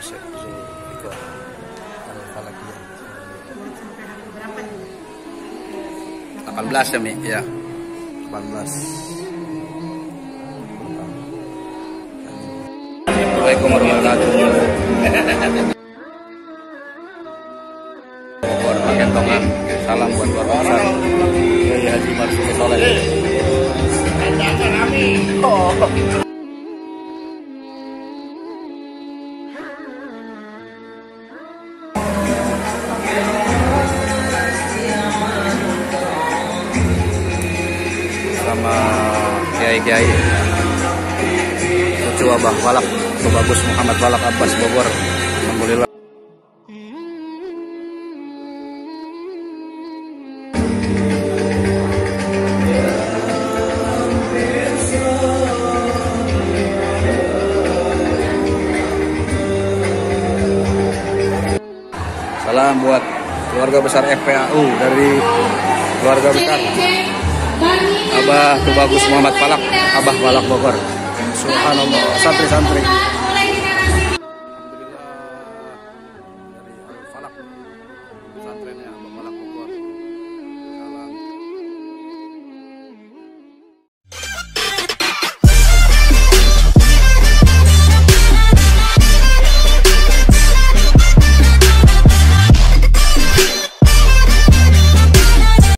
Syekh Zulfikar Al-Falakiyah. 18 ya Mi? Ya 18. Assalamualaikum warahmatullahi wabarakatuh. Buat pakai tongan, salam buat keluarga besar Kiai Haji Marsudi Soleh. Sama kiai-kiai cucu Abah Walak, Bagus Muhammad Walak Abbas Bogor. Alhamdulillah. Salam buat keluarga besar FPAU dari keluarga besar Abah Bagus Muhammad Walak, Abah Walak Bogor. Subhanallah, santri-santri.